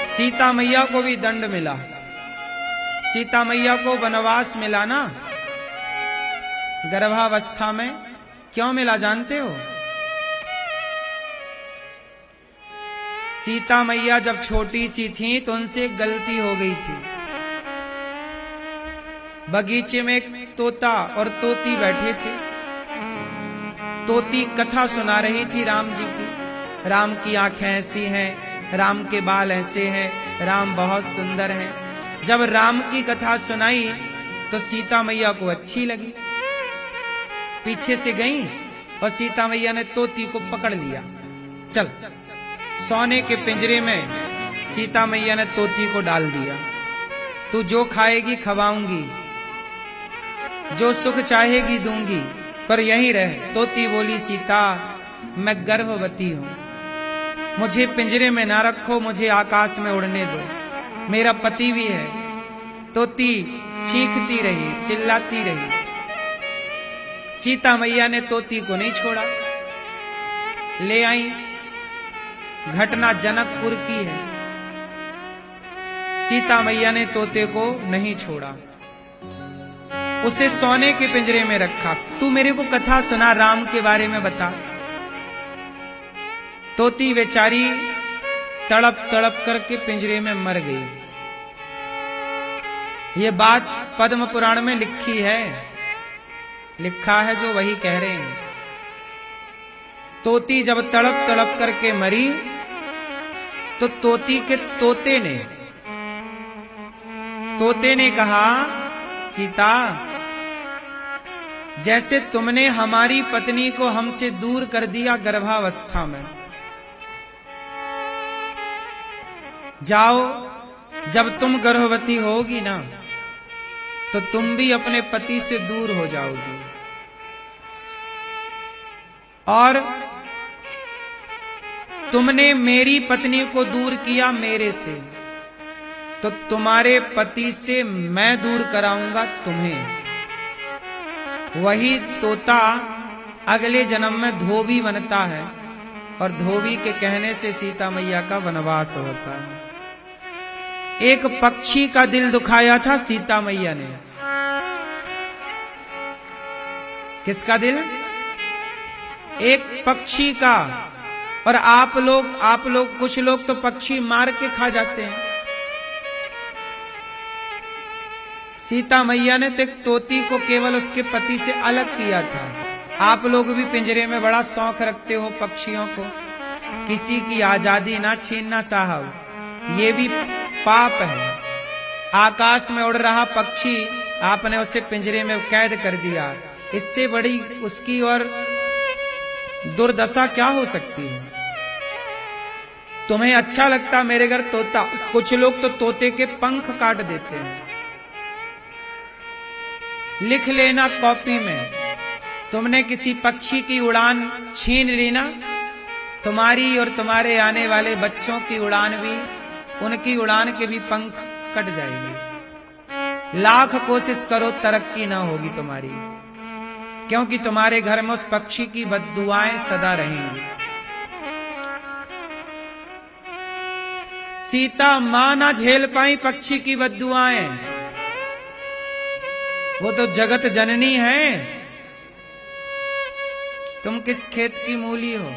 सीता मैया को भी दंड मिला। सीता मैया को वनवास मिला ना गर्भावस्था में। क्यों मिला जानते हो? सीता मैया जब छोटी सी थी तो उनसे एक गलती हो गई थी। बगीचे में एक तोता और तोती बैठे थे। तोती कथा सुना रही थी राम जी की। राम की आंखें ऐसी हैं, राम के बाल ऐसे हैं, राम बहुत सुंदर हैं। जब राम की कथा सुनाई तो सीता मैया को अच्छी लगी। पीछे से गई और सीता मैया ने तोती को पकड़ लिया। चल, सोने के पिंजरे में सीता मैया ने तोती को डाल दिया। तू जो खाएगी खवाऊंगी, जो सुख चाहेगी दूंगी, पर यहीं रह। तोती बोली, सीता मैं गर्भवती हूं, मुझे पिंजरे में ना रखो, मुझे आकाश में उड़ने दो, मेरा पति भी है। तोती चीखती रही, चिल्लाती रही। सीता मैया ने तोती को नहीं छोड़ा, ले आई। घटना जनकपुर की है। सीता मैया ने तोते को नहीं छोड़ा, उसे सोने के पिंजरे में रखा। तू मेरे को कथा सुना, राम के बारे में बता। तोती बेचारी तड़प तड़प करके पिंजरे में मर गई। ये बात पद्म पुराण में लिखी है, लिखा है जो वही कह रहे हैं। तोती जब तड़प तड़प करके मरी तो तोती के तोते ने कहा, सीता जैसे तुमने हमारी पत्नी को हमसे दूर कर दिया गर्भावस्था में, जाओ जब तुम गर्भवती होगी ना तो तुम भी अपने पति से दूर हो जाओगी। और तुमने मेरी पत्नी को दूर किया मेरे से, तो तुम्हारे पति से मैं दूर कराऊंगा तुम्हें। वही तोता अगले जन्म में धोबी बनता है और धोबी के कहने से सीता मैया का वनवास होता है। एक पक्षी का दिल दुखाया था सीता मैया ने। किसका दिल? एक पक्षी का। और आप लोग कुछ लोग तो पक्षी मार के खा जाते हैं। सीता मैया ने तो एक तोती को केवल उसके पति से अलग किया था। आप लोग भी पिंजरे में बड़ा शौक रखते हो पक्षियों को। किसी की आजादी ना छीनना साहब, ये भी पाप है। आकाश में उड़ रहा पक्षी आपने उसे पिंजरे में कैद कर दिया, इससे बड़ी उसकी और दुर्दशा क्या हो सकती है? तुम्हें अच्छा लगता मेरे घर तोता, कुछ लोग तो तोते के पंख काट देते हैं। लिख लेना कॉपी में, तुमने किसी पक्षी की उड़ान छीन ली ना, तुम्हारी और तुम्हारे आने वाले बच्चों की उड़ान भी, उनकी उड़ान के भी पंख कट जाएंगे। लाख कोशिश करो तरक्की ना होगी तुम्हारी, क्योंकि तुम्हारे घर में उस पक्षी की बद्दुआएं सदा रहेंगी। सीता मां ना झेल पाई पक्षी की बद्दुआएं, वो तो जगत जननी है। तुम किस खेत की मूली हो?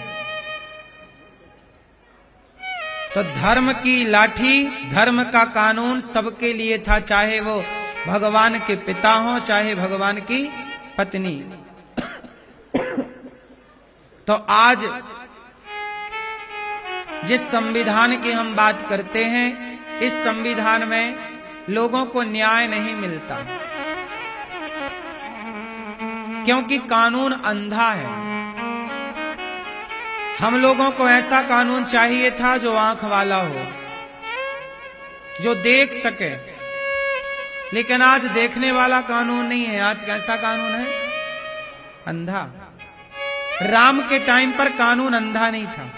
तो धर्म की लाठी, धर्म का कानून सबके लिए था, चाहे वो भगवान के पिता हो, चाहे भगवान की पत्नी। तो आज जिस संविधान की हम बात करते हैं, इस संविधान में लोगों को न्याय नहीं मिलता, क्योंकि कानून अंधा है। हम लोगों को ऐसा कानून चाहिए था जो आंख वाला हो, जो देख सके, लेकिन आज देखने वाला कानून नहीं है। आज कैसा कानून है? अंधा। राम के टाइम पर कानून अंधा नहीं था।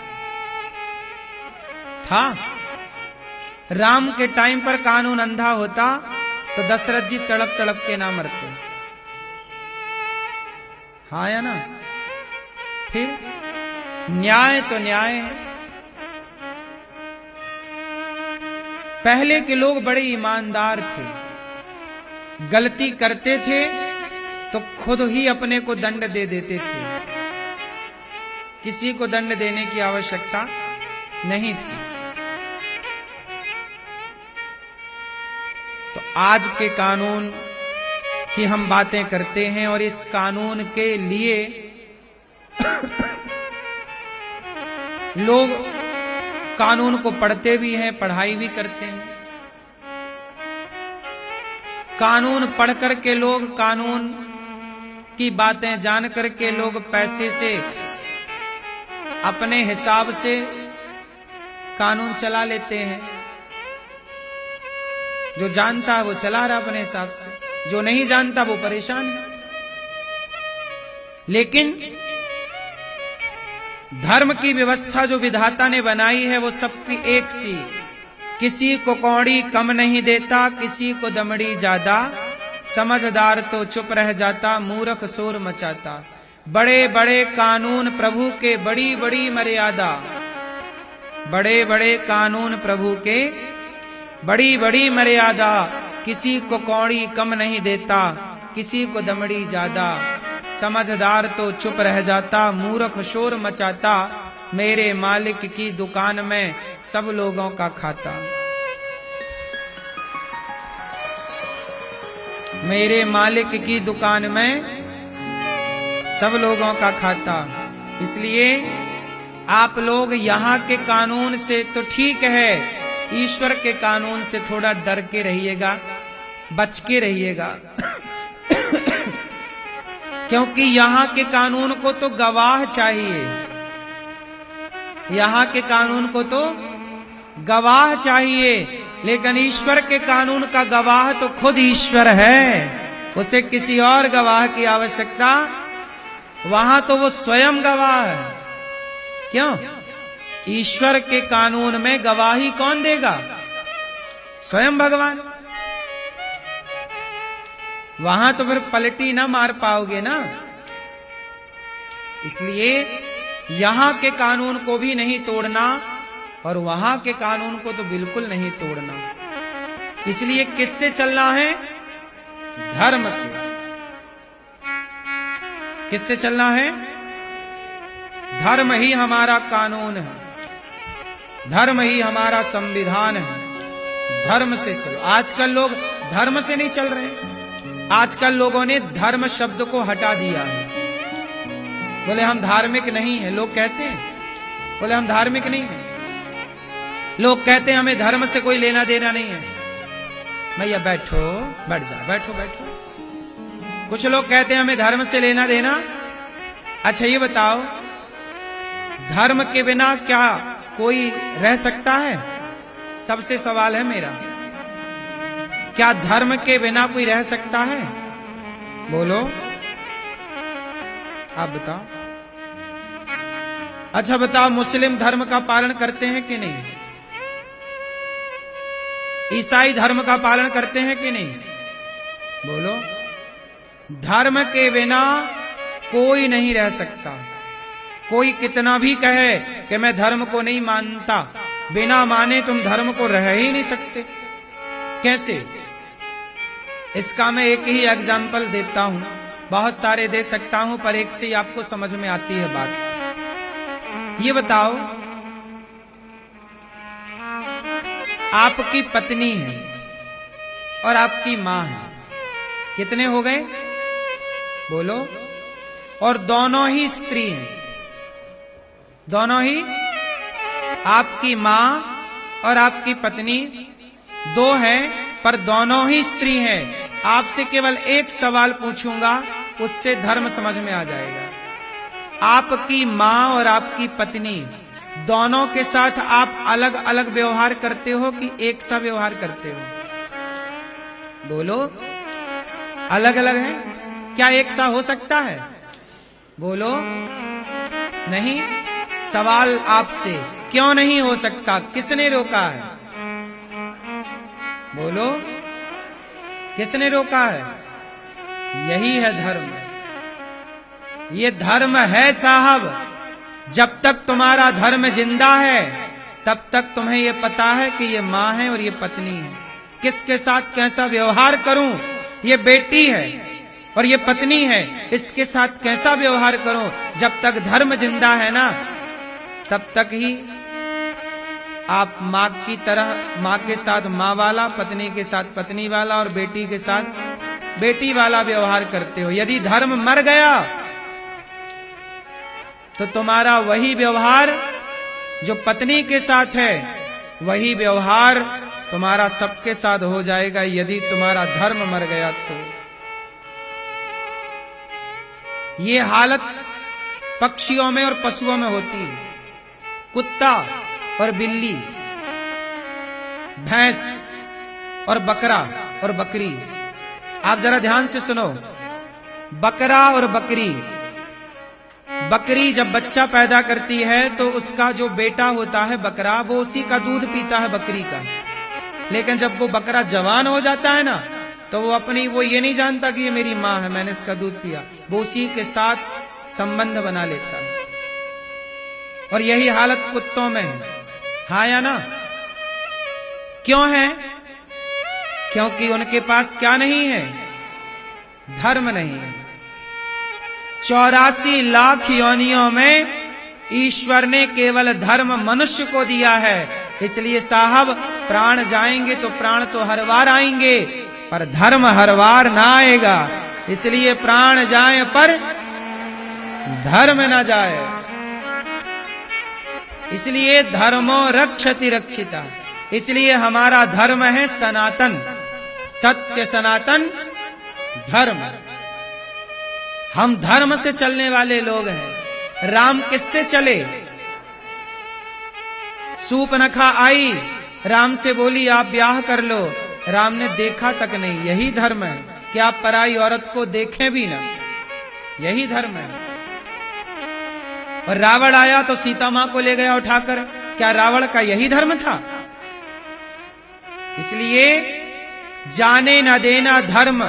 राम के टाइम पर कानून अंधा होता तो दशरथ जी तड़प तड़प के ना मरते। हाँ या ना? फिर न्याय तो न्याय है। पहले के लोग बड़े ईमानदार थे, गलती करते थे तो खुद ही अपने को दंड दे देते थे, किसी को दंड देने की आवश्यकता नहीं थी। तो आज के कानून की हम बातें करते हैं और इस कानून के लिए लोग कानून को पढ़ते भी हैं, पढ़ाई भी करते हैं। कानून पढ़ करके लोग, कानून की बातें जान करके लोग पैसे से, अपने हिसाब से कानून चला लेते हैं। जो जानता है वो चला रहा अपने हिसाब से, जो नहीं जानता वो परेशान है। लेकिन धर्म की व्यवस्था जो विधाता ने बनाई है वो सबकी एक सी, किसी को कौड़ी कम नहीं देता, किसी को दमड़ी ज्यादा, समझदार तो चुप रह जाता, मूर्ख शोर मचाता। बड़े बड़े कानून प्रभु के बड़ी बड़ी मर्यादा, बड़े बड़े कानून प्रभु के बड़ी बड़ी मर्यादा, किसी को कौड़ी कम नहीं देता, किसी को दमड़ी ज्यादा, समझदार तो चुप रह जाता, मूर्ख शोर मचाता, मेरे मालिक की दुकान में सब लोगों का खाता। मेरे मालिक की दुकान में सब लोगों का खाता। इसलिए आप लोग यहाँ के कानून से तो ठीक है, ईश्वर के कानून से थोड़ा डर के रहिएगा, बच के रहिएगा। क्योंकि यहाँ के कानून को तो गवाह चाहिए, यहाँ के कानून को तो गवाह चाहिए, लेकिन ईश्वर के कानून का गवाह तो खुद ईश्वर है, उसे किसी और गवाह की आवश्यकता, वहां तो वो स्वयं गवाह है। क्यों? ईश्वर के कानून में गवाही कौन देगा? स्वयं भगवान। वहां तो फिर पलटी ना मार पाओगे ना। इसलिए यहां के कानून को भी नहीं तोड़ना और वहां के कानून को तो बिल्कुल नहीं तोड़ना। इसलिए किससे चलना है? धर्म से। किससे चलना है? धर्म ही हमारा कानून है, धर्म ही हमारा संविधान है। धर्म से चलो। आजकल लोग धर्म से नहीं चल रहे, आजकल लोगों ने धर्म शब्द को हटा दिया है। बोले हम धार्मिक नहीं है, लोग कहते हैं। बोले हम धार्मिक नहीं है, लोग कहते हैं हमें धर्म से कोई लेना देना नहीं है। भैया बैठो, बैठ जा, बैठो बैठो। कुछ लोग कहते हैं हमें धर्म से लेना देना। अच्छा ये बताओ, धर्म के बिना क्या कोई रह सकता है? सबसे सवाल है मेरा, क्या धर्म के बिना कोई रह सकता है? बोलो, आप बताओ। अच्छा बताओ, मुस्लिम धर्म का पालन करते हैं कि नहीं? ईसाई धर्म का पालन करते हैं कि नहीं? बोलो। धर्म के बिना कोई नहीं रह सकता। कोई कितना भी कहे कि मैं धर्म को नहीं मानता, बिना माने तुम धर्म को रह ही नहीं सकते। कैसे? इसका मैं एक ही एग्जाम्पल देता हूं, बहुत सारे दे सकता हूं, पर एक से ही आपको समझ में आती है बात। ये बताओ, आपकी पत्नी है और आपकी मां है, कितने हो गए? बोलो। और दोनों ही स्त्री हैं, दोनों ही, आपकी मां और आपकी पत्नी दो हैं, पर दोनों ही स्त्री हैं। आपसे केवल एक सवाल पूछूंगा, उससे धर्म समझ में आ जाएगा। आपकी मां और आपकी पत्नी दोनों के साथ आप अलग अलग व्यवहार करते हो कि एक सा व्यवहार करते हो? बोलो। अलग अलग है? क्या एक सा हो सकता है? बोलो। नहीं। सवाल आपसे, क्यों नहीं हो सकता? किसने रोका है? बोलो। किसने रोका है? यही है धर्म। ये धर्म है साहब। जब तक तुम्हारा धर्म जिंदा है तब तक तुम्हें ये पता है कि ये माँ है और ये पत्नी है। किसके साथ कैसा व्यवहार करूं, ये बेटी है और ये पत्नी है, इसके साथ कैसा व्यवहार करूं। जब तक धर्म जिंदा है ना, तब तक ही आप माँ की तरह, माँ के साथ माँ वाला, पत्नी के साथ पत्नी वाला और बेटी के साथ बेटी वाला व्यवहार करते हो। यदि धर्म मर गया तो तुम्हारा वही व्यवहार जो पत्नी के साथ है, वही व्यवहार तुम्हारा सबके साथ हो जाएगा। यदि तुम्हारा धर्म मर गया तो ये हालत पक्षियों में और पशुओं में होती है। कुत्ता और बिल्ली, भैंस और बकरा और बकरी, आप जरा ध्यान से सुनो। बकरा और बकरी, बकरी जब बच्चा पैदा करती है तो उसका जो बेटा होता है बकरा, वो उसी का दूध पीता है, बकरी का। लेकिन जब वो बकरा जवान हो जाता है ना, तो वो ये नहीं जानता कि ये मेरी माँ है, मैंने इसका दूध पिया। वो उसी के साथ संबंध बना लेता है। और यही हालत कुत्तों में है, हाँ या ना? क्यों है? क्योंकि उनके पास क्या नहीं है? धर्म नहीं है। 84 लाख योनियों में ईश्वर ने केवल धर्म मनुष्य को दिया है। इसलिए साहब, प्राण जाएंगे तो प्राण तो हर बार आएंगे, पर धर्म हर बार ना आएगा। इसलिए प्राण जाए पर धर्म ना जाए। इसलिए धर्मो रक्षति रक्षिता। इसलिए हमारा धर्म है सनातन, सत्य सनातन धर्म। हम धर्म से चलने वाले लोग हैं। राम किससे चले? सूपनखा आई, राम से बोली आप ब्याह कर लो। राम ने देखा तक नहीं। यही धर्म है कि आप पराई औरत को देखें भी ना, यही धर्म है। और रावण आया तो सीता मां को ले गया उठाकर। क्या रावण का यही धर्म था? इसलिए जाने न देना धर्म,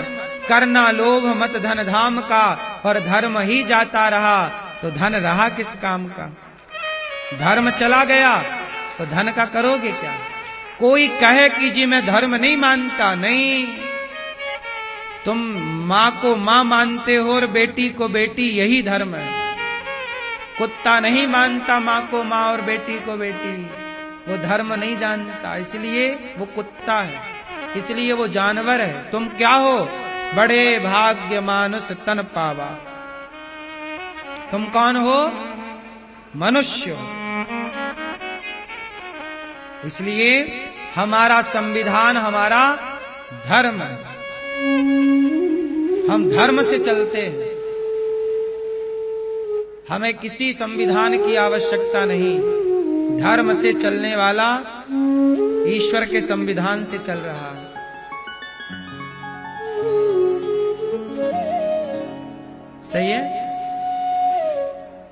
करना लोभ मत धन धाम का। और धर्म ही जाता रहा तो धन रहा किस काम का? धर्म चला गया तो धन का करोगे क्या? कोई कहे कि जी मैं धर्म नहीं मानता, नहीं। तुम माँ को माँ मानते हो और बेटी को बेटी, यही धर्म है। कुत्ता नहीं मानता माँ को माँ और बेटी को बेटी, वो धर्म नहीं जानता, इसलिए वो कुत्ता है, इसलिए वो जानवर है। तुम क्या हो? बड़े भाग्य मानुष तन पावा। तुम कौन हो? मनुष्य। इसलिए हमारा संविधान हमारा धर्म है। हम धर्म से चलते हैं। हमें किसी संविधान की आवश्यकता नहीं। धर्म से चलने वाला ईश्वर के संविधान से चल रहा है। सही है?